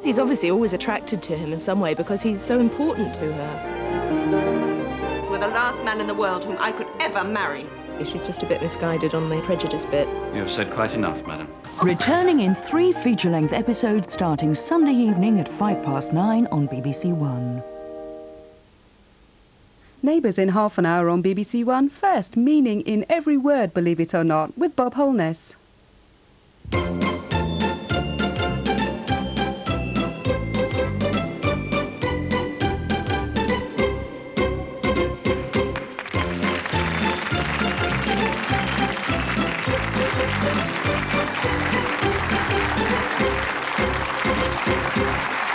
He's obviously always attracted to him in some way because he's so important to her. You're the last man in the world whom I could ever marry. She's just a bit misguided on the prejudice bit. You have said quite enough, madam. Returning in 3 feature-length episodes starting Sunday evening at 9:05 on BBC One. Neighbours in half an hour on BBC One. First, meaning in every word, believe it or not, with Bob Holness.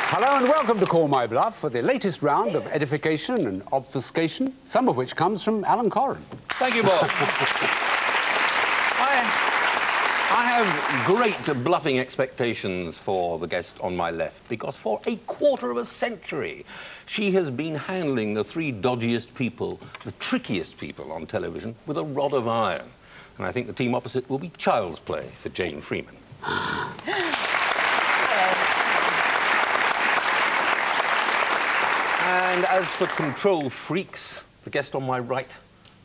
Hello and welcome to Call My Bluff for the latest round of edification and obfuscation, some of which comes from Alan Coren. Thank you, Bob. I have great bluffing expectations for the guest on my left, because for a quarter of a century she has been handling the 3 dodgiest people, the trickiest people on television, with a rod of iron. And I think the team opposite will be child's play for Jane Freeman. And as for control freaks, the guest on my right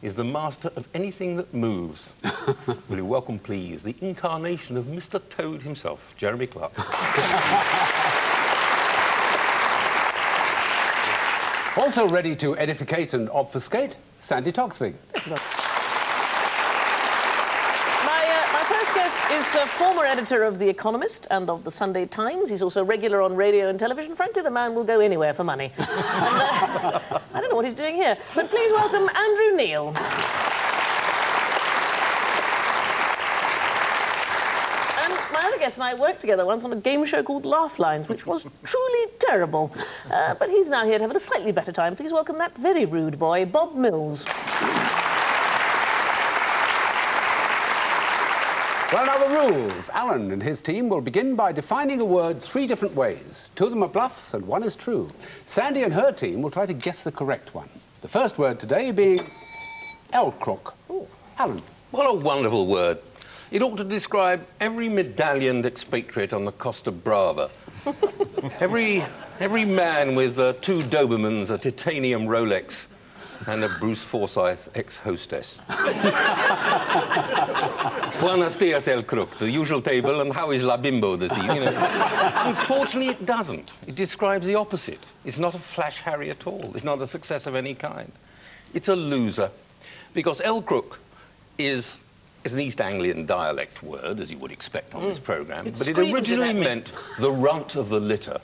is the master of anything that moves. Will you welcome, please, the incarnation of Mr. Toad himself, Jeremy Clarkson. Also ready to edificate and obfuscate, Sandi Toksvig. My first guest is a former editor of The Economist and of The Sunday Times. He's also regular on radio and television. Frankly, the man will go anywhere for money. And, I don't know what he's doing here, but please welcome Andrew Neill. And my other guest and I worked together once on a game show called Laugh Lines, which was truly terrible. But he's now here to have a slightly better time. Please welcome that very rude boy, Bob Mills. Well, now the rules. Alan and his team will begin by defining a word 3 different ways. 2 of them are bluffs and 1 is true. Sandi and her team will try to guess the correct one. The first word today being L-crook. Alan. What a wonderful word. It ought to describe every medallioned expatriate on the Costa Brava. every man with 2 Dobermans, a titanium Rolex, and a Bruce Forsyth ex-hostess. Buenos dias, El Crook, the usual table, and how is La Bimbo this evening? Unfortunately, it doesn't. It describes the opposite. It's not a flash Harry at all. It's not a success of any kind. It's a loser, because El Crook is an East Anglian dialect word, as you would expect on this programme, but it originally meant the runt of the litter,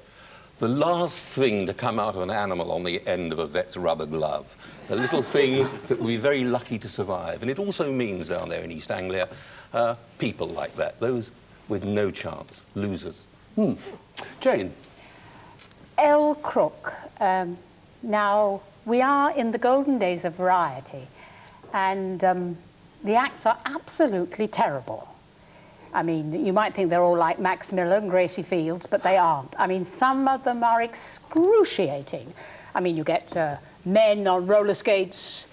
the last thing to come out of an animal on the end of a vet's rubber glove. A little thing that we're very lucky to survive. And it also means down there in East Anglia, people like that, those with no chance, losers. Jane. L-crook. Now, we are in the golden days of variety, and the acts are absolutely terrible. I mean, you might think they're all like Max Miller and Gracie Fields, but they aren't. I mean, some of them are excruciating. I mean, you get men on roller skates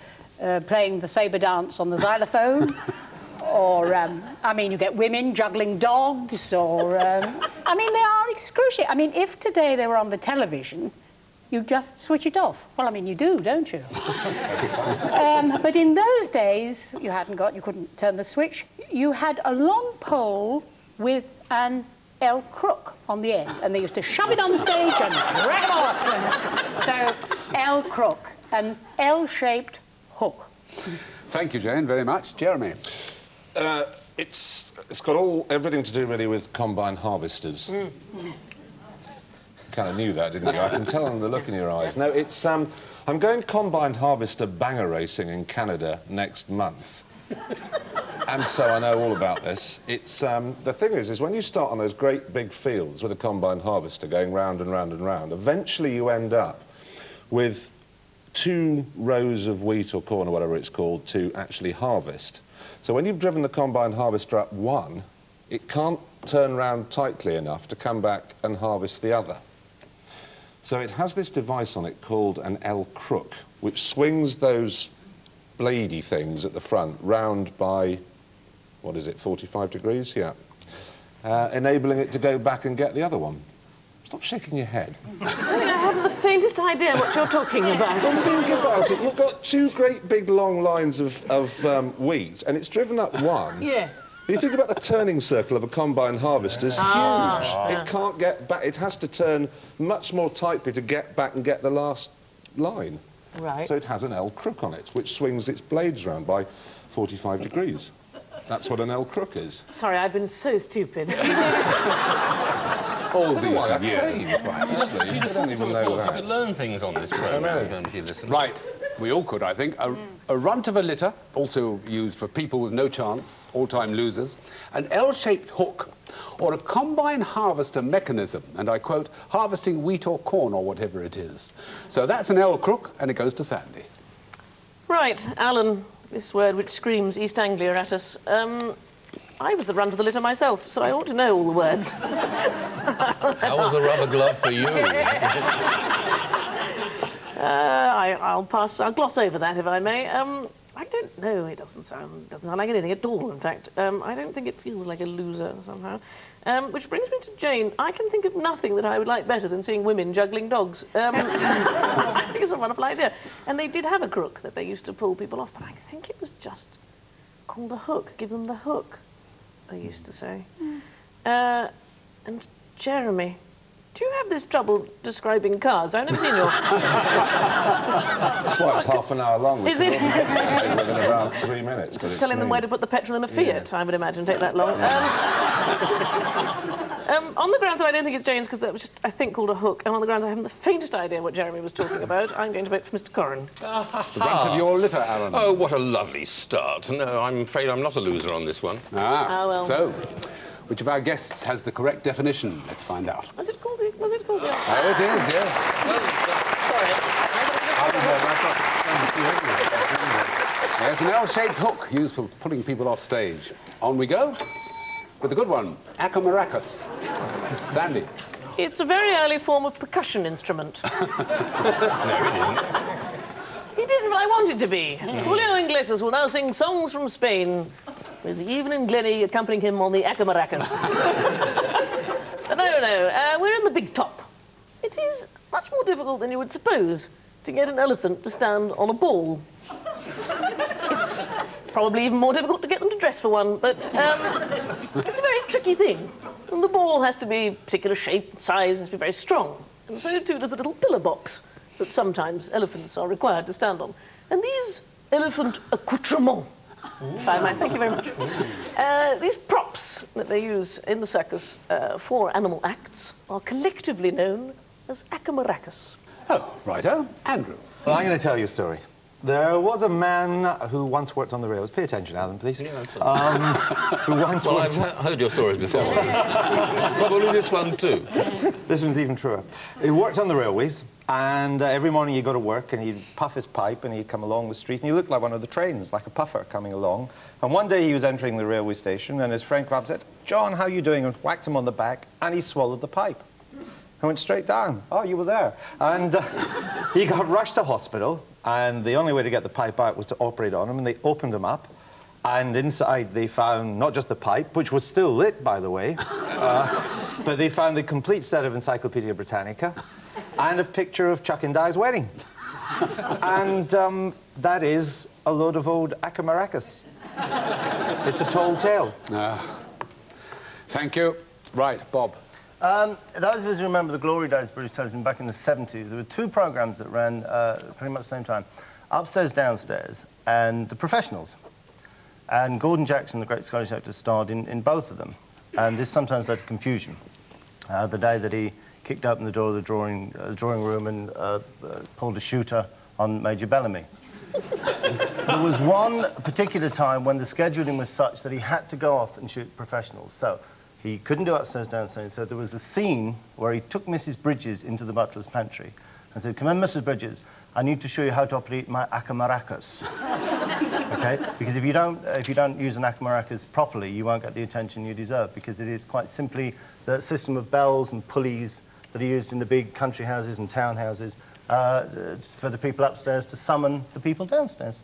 playing the sabre dance on the xylophone, or, I mean, you get women juggling dogs, or, I mean, they are excruciating. I mean, if today they were on the television, you just switch it off. Well, I mean, you do, don't you? But in those days, you couldn't turn the switch. You had a long pole with an L-crook on the end, and they used to shove it on the stage and drag off. And so, L-crook, an L-shaped hook. Thank you, Jane, very much. Jeremy. It's got everything to do really with combine harvesters. Kind of knew that, didn't you? I can tell on the look in your eyes. No, it's I'm going combine harvester banger racing in Canada next month. And so I know all about this. It's the thing is when you start on those great big fields with a combine harvester going round and round and round, eventually you end up with 2 rows of wheat or corn or whatever it's called to actually harvest. So when you've driven the combine harvester up one, it can't turn round tightly enough to come back and harvest the other. So it has this device on it called an L-crook, which swings those bladey things at the front round by, what is it, 45 degrees? Yeah. Enabling it to go back and get the other one. It's Stop shaking your head. I don't think I haven't the faintest idea what you're talking about. Well, think about it. You've got two great big long lines of wheat, and it's driven up one. Yeah. You think about the turning circle of a combine harvester's huge. It can't get back. It has to turn much more tightly to get back and get the last line. Right. So it has an L crook on it, which swings its blades round by 45 degrees. That's what an L crook is. Sorry, I've been so stupid. All these years. Obviously, I don't even know You that. could learn things on this programme, don't you, listen? Right, we all could, I think. A runt of a litter, also used for people with no chance, all-time losers, an L-shaped hook, or a combine harvester mechanism, and I quote, harvesting wheat or corn or whatever it is. So that's an L crook, and it goes to Sandy. Right, Alan, this word which screams East Anglia at us. I was the runt of the litter myself, so I ought to know all the words. How was the rubber glove for you? I'll pass. I'll gloss over that, if I may. I don't know. It doesn't sound like anything at all. In fact, I don't think it feels like a loser somehow. Which brings me to Jane. I can think of nothing that I would like better than seeing women juggling dogs. I think it's a wonderful idea. And they did have a crook that they used to pull people off, but I think it was just called a hook. Give them the hook, they used to say. And Jeremy, do you have this trouble describing cars? I've never seen your... That's why it's half an hour long. Is it? Within around 3 minutes. Just telling them where to put the petrol in a Fiat, I would imagine, take that long. On the grounds that I don't think it's Jane's, because that was just, I think, called a hook, and on the grounds I haven't the faintest idea what Jeremy was talking about, I'm going to vote for Mr. Coren. The runt of your litter, Alan. Oh, what a lovely start. No, I'm afraid I'm not a loser on this one. Well. So, which of our guests has the correct definition? Let's find out. Was it called the... Oh, it is, yes. Sorry. There's an L-shaped hook used for pulling people off stage. On we go with the good one, Acamaracus. Sandy. It's a very early form of percussion instrument. No, it isn't. It isn't, but I want it to be. Julio Iglesias will now sing songs from Spain, with Evelyn Glennie accompanying him on the Acamaracus. No, we're in the big top. It is much more difficult than you would suppose to get an elephant to stand on a ball. It's probably even more difficult to get them to dress for one, but it's a very tricky thing. And the ball has to be particular shape and size, and has to be very strong. And so too does a little pillar box that sometimes elephants are required to stand on. And these elephant accoutrements, if I might, thank you very much. These props that they use in the circus for animal acts are collectively known as Acamaracus. Oh, righto. Andrew. Well, I'm going to tell you a story. There was a man who once worked on the rails. Pay attention, Alan, please. Yeah, absolutely. Who once Well, worked... I've heard your stories before. Probably this one too. This one's even truer. He worked on the railways, and every morning he'd go to work and he'd puff his pipe and he'd come along the street and he looked like one of the trains, like a puffer coming along. And one day he was entering the railway station and his friend came up and said, "John, how you doing?" and whacked him on the back and he swallowed the pipe. I went straight down. Oh, you were there. And he got rushed to hospital, and the only way to get the pipe out was to operate on him, and they opened him up, and inside they found not just the pipe, which was still lit, by the way, but they found the complete set of Encyclopedia Britannica and a picture of Chuck and Di's wedding. And that is a load of old Acamaracus. It's a tall tale. Thank you. Right, Bob. Those of us who remember the glory days of British television back in the 70s, there were two programmes that ran pretty much at the same time. Upstairs, Downstairs, and The Professionals. And Gordon Jackson, the great Scottish actor, starred in both of them. And this sometimes led to confusion. The day that he kicked open the door of the drawing room and pulled a shooter on Major Bellamy. There was one particular time when the scheduling was such that he had to go off and shoot Professionals. So he couldn't do Upstairs, Downstairs, so there was a scene where he took Mrs. Bridges into the butler's pantry and said, "Come in, Mrs. Bridges, I need to show you how to operate my Acamaracus." Okay? Because if you don't use an Acamaracus properly, you won't get the attention you deserve, because it is quite simply the system of bells and pulleys that are used in the big country houses and townhouses for the people upstairs to summon the people downstairs.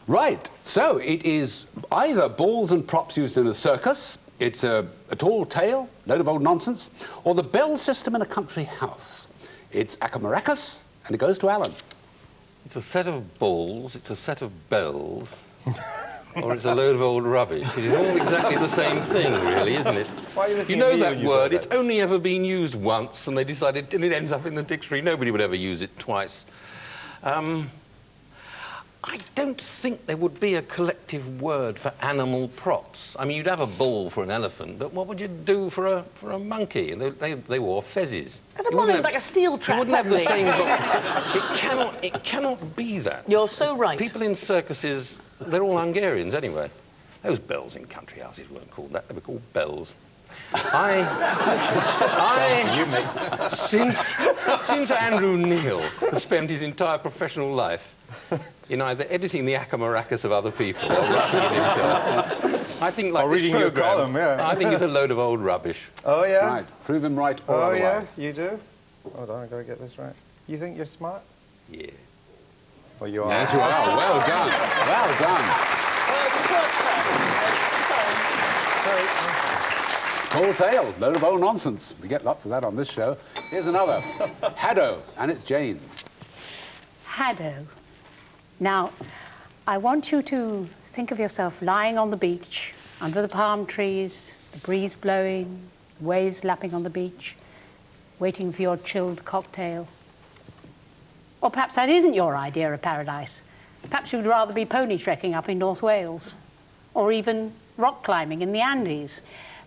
Right, so it is either balls and props used in a circus, It's a tall tale, load of old nonsense, or the bell system in a country house. It's acamaraccus, and it goes to Alan. It's a set of balls, it's a set of bells, or it's a load of old rubbish. It is all exactly the same thing, really, isn't it? Why are you looking You know at me that when you word, say it's that? only ever been used once, and they decided, and it ends up in the dictionary. Nobody would ever use it twice. I don't think there would be a collective word for animal props. I mean, you'd have a ball for an elephant, but what would you do for a monkey? They wore fezzes. And a monkey like a steel trap. You wouldn't have the hasn't same... It cannot be that. You're so right. People in circuses, they're all Hungarians anyway. Those bells in country houses weren't called that, they were called bells. Since Andrew Neill has spent his entire professional life in either editing the acamaraccus of other people or writing it himself, I think, like or this reading your programme, column, yeah. I think it's a load of old rubbish. Oh, yeah? Right, prove him right or Oh, otherwise. yeah, you do? Hold on, I've got to get this right. You think you're smart? Yeah. Well, you are. Yes, you are. Well done. Well done. Tall tale, load of old nonsense. We get lots of that on this show. Here's another. Haddo, and it's Jane's. Haddo. Now, I want you to think of yourself lying on the beach, under the palm trees, the breeze blowing, waves lapping on the beach, waiting for your chilled cocktail. Or perhaps that isn't your idea of paradise. Perhaps you'd rather be pony trekking up in North Wales, or even rock climbing in the Andes.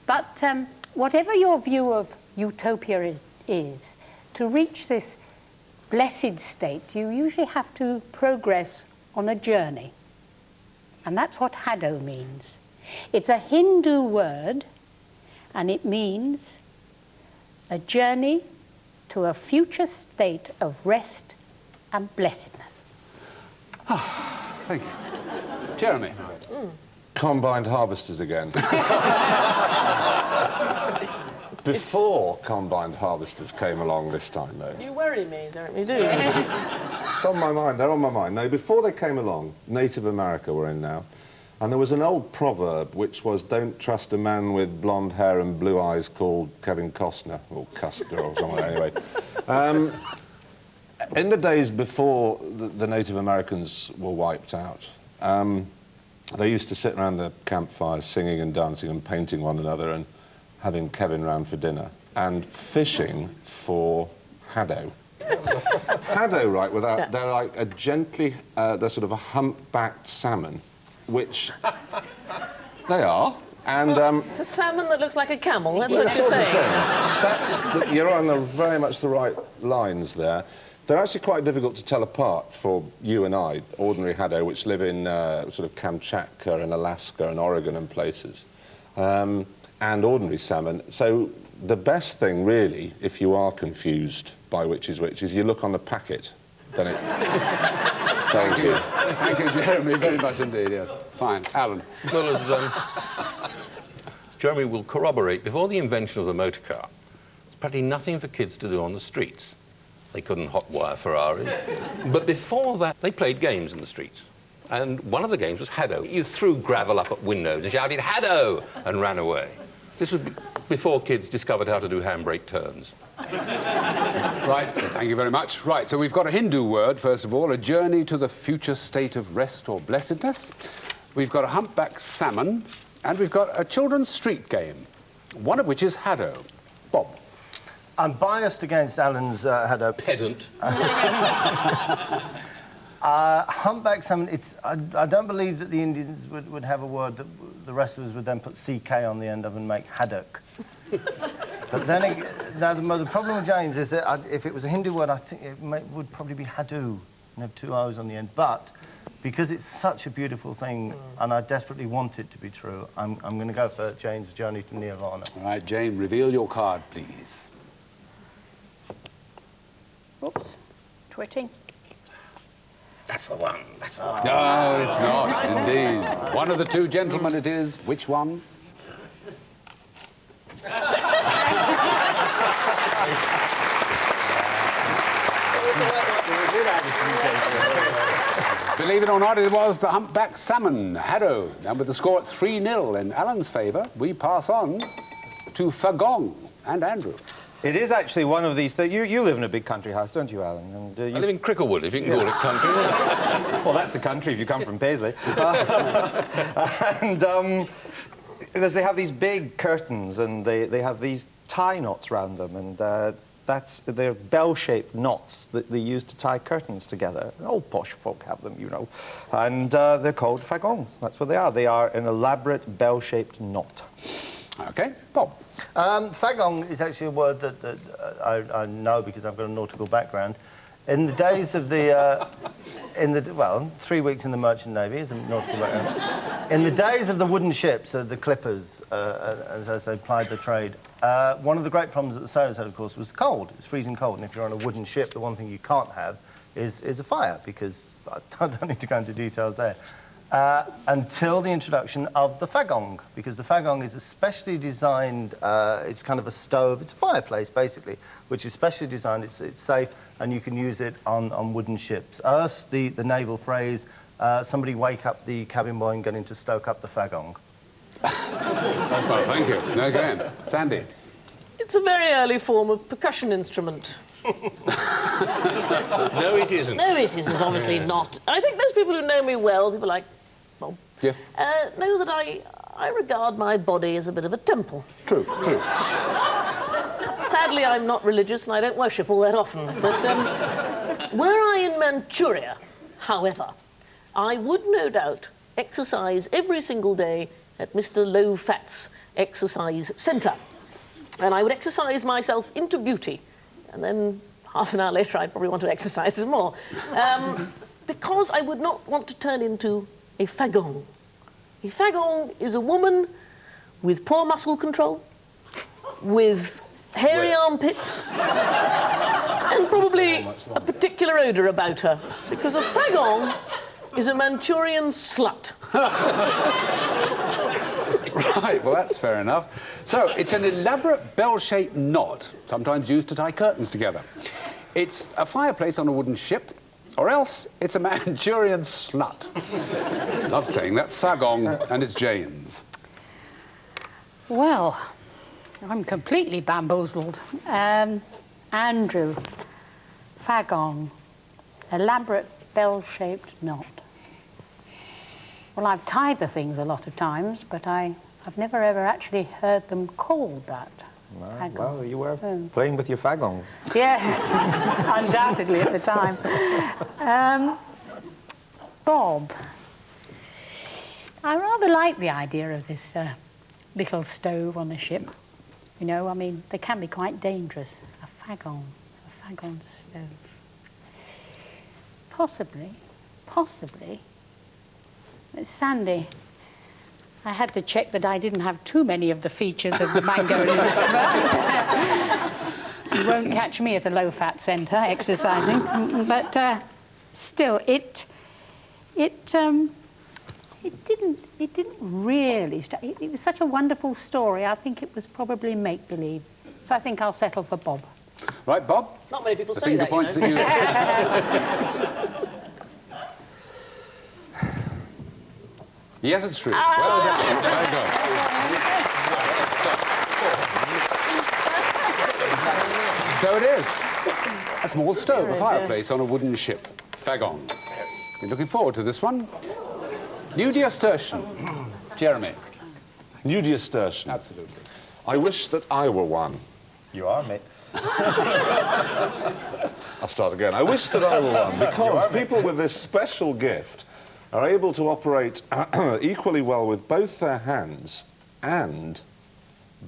But whatever your view of utopia is, to reach this blessed state, you usually have to progress on a journey. And that's what Haddo means. It's a Hindu word, and it means a journey to a future state of rest and blessedness. Thank you. Jeremy. Combined harvesters again. Before combined harvesters came along this time, though. You worry me, don't you? It's on my mind, they're on my mind. No, before they came along, Native America we're in now, and there was an old proverb which was, don't trust a man with blonde hair and blue eyes called Kevin Costner, or Custer or something anyway. In the days before the Native Americans were wiped out, they used to sit around the campfires singing and dancing and painting one another and having Kevin round for dinner and fishing for haddo. Haddo, right, they're like a gently, they're sort of a humpbacked salmon, which they are. And it's a salmon that looks like a camel, that's what you're sort of saying. thing. You're on very much the right lines there. They're actually quite difficult to tell apart for you and I, ordinary haddo, which live in sort of Kamchatka and Alaska and Oregon and places, and ordinary salmon. So the best thing, really, if you are confused by which is you look on the packet, then it tells you. Thank you, Jeremy, very much indeed, yes. Fine. Alan. Well, as Jeremy will corroborate, before the invention of the motor car, there's practically nothing for kids to do on the streets. They couldn't hotwire Ferraris. But before that, they played games in the streets. And one of the games was Haddo. You threw gravel up at windows and shouted, Haddo, and ran away. This was before kids discovered how to do handbrake turns. Right, thank you very much. Right, so we've got a Hindu word, first of all, a journey to the future state of rest or blessedness. We've got a humpback salmon, and we've got a children's street game, one of which is Haddo. Bob. I'm biased against Alan's haddo. Pedant. Humpback salmon, I don't believe that the Indians would have a word that the rest of us would then put CK on the end of and make haddock. But then, now the problem with Jane's is that if it was a Hindu word, I think it would probably be hadoo, and have two O's on the end. But because it's such a beautiful thing, and I desperately want it to be true, I'm going to go for Jane's journey to Nirvana. All right, Jane, reveal your card, please. Oops, twitting. That's the one, that's the one. No, it's not, indeed. One of the two gentlemen it is. Which one? Believe it or not, it was the humpback salmon, Harrow. And with the score at 3-0 in Alan's favour, we pass on to Fagong and Andrew. It is actually one of these things. You live in a big country house, don't you, Alan? And, I live in Cricklewood, if you can call it country. Well, that's the country if you come from Paisley. They have these big curtains, and they have these tie knots round them, and they're bell-shaped knots that they use to tie curtains together. Old posh folk have them, you know. And they're called fagongs. That's what they are. They are an elaborate bell-shaped knot. OK, Bob. Fagong is actually a word that I know because I've got a nautical background. In the days of the, well, 3 weeks in the Merchant Navy is a nautical background. In the days of the wooden ships, the clippers, as they plied the trade, one of the great problems that the sailors had, of course, was the cold. It's freezing cold, and if you're on a wooden ship, the one thing you can't have is a fire, because I don't need to go into details there. Until the introduction of the fagong, because the fagong is a specially designed, it's kind of a stove, it's a fireplace basically, which is specially designed, it's safe, and you can use it on wooden ships. The naval phrase, somebody wake up the cabin boy and get him to stoke up the fagong. Well, thank you. No, again. Sandi. It's a very early form of percussion instrument. No, it isn't. No, it isn't, obviously not. I think those people who know me well, people like Bob, know that I regard my body as a bit of a temple. True, true. Sadly, I'm not religious and I don't worship all that often. But were I in Manchuria, however, I would no doubt exercise every single day at Mr. Low Fat's exercise centre. And I would exercise myself into beauty. And then half an hour later, I'd probably want to exercise some more. Because I would not want to turn into a fagong. A fagong is a woman with poor muscle control, with hairy armpits, and probably a particular odour about her. Because a fagong is a Manchurian slut. Right, well, that's fair enough. So, it's an elaborate bell-shaped knot, sometimes used to tie curtains together. It's a fireplace on a wooden ship, or else it's a Manchurian slut. Love saying that. Fagong and its Janes. Well, I'm completely bamboozled. Andrew, fagong, elaborate bell-shaped knot. Well, I've tied the things a lot of times, but I've never ever actually heard them called that. Well, you were playing with your fagongs. Yes, undoubtedly at the time. Bob, I rather like the idea of this little stove on a ship. You know, I mean, they can be quite dangerous. A fagon stove. Possibly. Sandi, I had to check that I didn't have too many of the features of the mango leaf. You won't catch me at a low-fat centre exercising. But still, it didn't really. It was such a wonderful story. I think it was probably make-believe. So I think I'll settle for Bob. Right, Bob? Not many people the say finger that, points you know. That you... Yes, it's true. Well done. Very good. So it is. A small stove, a fireplace on a wooden ship. Fagong. You're looking forward to this one. Nudiastertian. Jeremy. Nudiastertian. Absolutely. I wish that I were one. You are, mate. I'll start again. I wish that I were one, because people with this special gift are able to operate equally well with both their hands and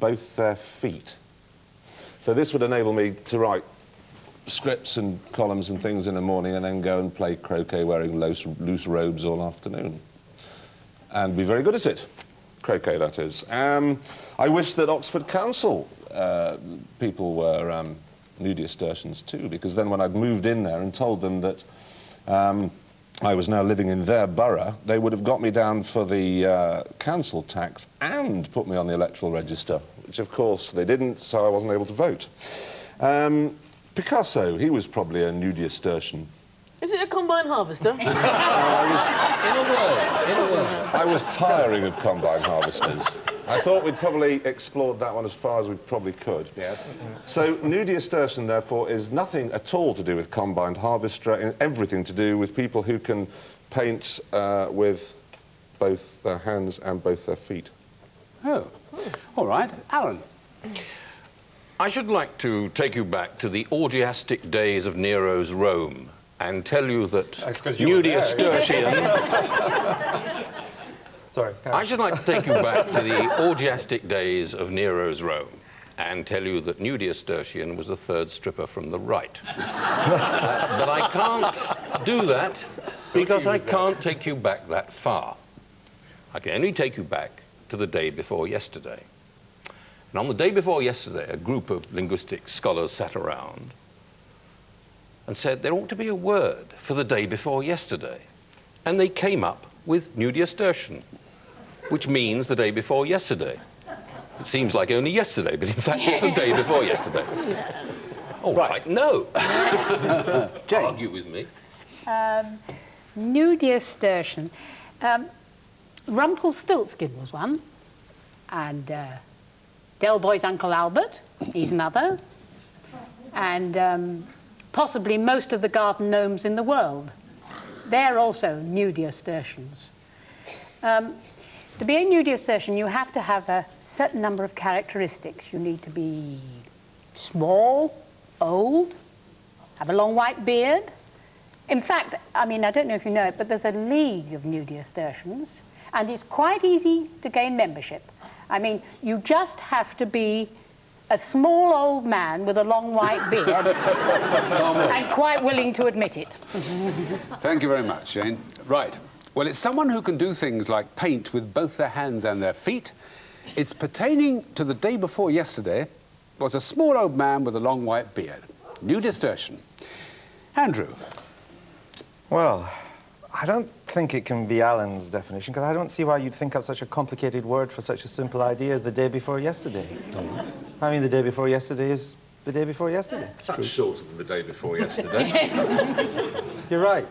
both their feet. So this would enable me to write scripts and columns and things in the morning and then go and play croquet wearing loose robes all afternoon. And be very good at it. Croquet, that is. I wish that Oxford Council people were nudiastertians too, because then when I'd moved in there and told them that I was now living in their borough, they would have got me down for the council tax and put me on the electoral register, which of course they didn't, so I wasn't able to vote. Picasso, he was probably a nudiastertian Is it a combine harvester? In a word. I was tiring of combine harvesters. I thought we'd probably explored that one as far as we probably could. Yes. So, nudistation, therefore, is nothing at all to do with combined harvester, and everything to do with people who can paint with both their hands and both their feet. Oh, all right. Alan. I should like to take you back to the orgiastic days of Nero's Rome and tell you that Nudiastertian... Sorry. I should like to take you back to the orgiastic days of Nero's Rome and tell you that Nudiastertian was the third stripper from the right. But I can't do that because I can't take you back that far. I can only take you back to the day before yesterday. And on the day before yesterday, a group of linguistic scholars sat around and said there ought to be a word for the day before yesterday. And they came up with Nudiastertian, which means the day before yesterday. It seems like only yesterday, but in fact it's the day before yesterday. All right, no. Jane. Argue with me. Nudiastertian. Rumpelstiltskin was one, and Del Boy's Uncle Albert, he's another, and possibly most of the garden gnomes in the world. They're also Nudiastertians. To be a Nudiastertian, you have to have a certain number of characteristics. You need to be small, old, have a long white beard. In fact, I mean, I don't know if you know it, but there's a league of Nudiastertians, and it's quite easy to gain membership. I mean, you just have to be a small old man with a long white beard and quite willing to admit it. Thank you very much, Jane. Right. Well, it's someone who can do things like paint with both their hands and their feet. It's pertaining to the day before yesterday was a small old man with a long white beard. Nudiastertian. Andrew. Well, I don't think it can be Alan's definition, because I don't see why you'd think up such a complicated word for such a simple idea as the day before yesterday. I mean, the day before yesterday is the day before yesterday. That's shorter than the day before yesterday. You're right.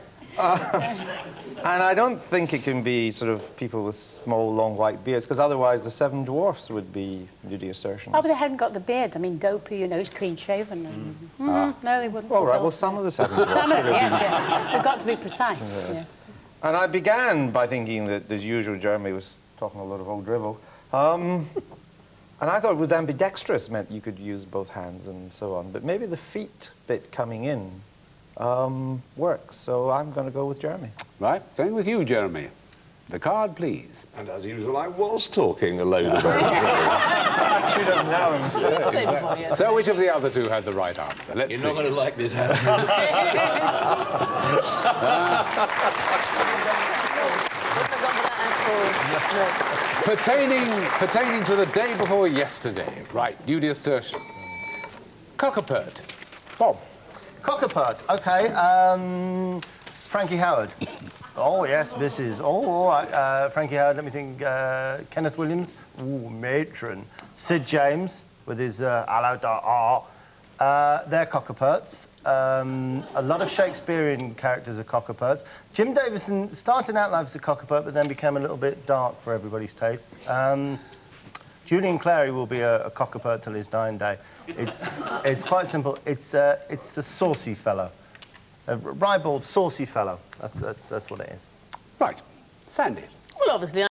And I don't think it can be sort of people with small, long white beards, because otherwise the seven dwarfs would be Nudiastertians. Oh, but they hadn't got the beard. I mean, Dopey, you know, he's clean-shaven. And... No, they wouldn't. All right, well, some of the seven dwarfs. Some of them, yes. They've got to be precise, yes. And I began by thinking that, as usual, Jeremy was talking a lot of old drivel. And I thought it was ambidextrous, meant you could use both hands and so on. But maybe the feet bit coming in works, so I'm going to go with Jeremy. Right, going with you, Jeremy. The card, please. And as usual, I was talking a load about I should have known. Exactly. So which of the other two had the right answer? Let's see. You're not going to like this, Andrew. Pertaining to the day before yesterday. Right, Nudiastertian. Cockapert. Bob. Cockapert, OK. Frankie Howard. Oh, yes, Mrs. Oh, all right. Frankie Howard, let me think. Kenneth Williams. Ooh, matron. Sid James with his hello da they're cockaperts. A lot of Shakespearean characters are cockaperts. Jim Davison started out life as a cockapert, but then became a little bit dark for everybody's taste. Julian Clary will be a cockapert till his dying day. It's quite simple. It's a saucy fellow. A ribald, saucy fellow. That's what it is. Right. Sandi. Well, obviously,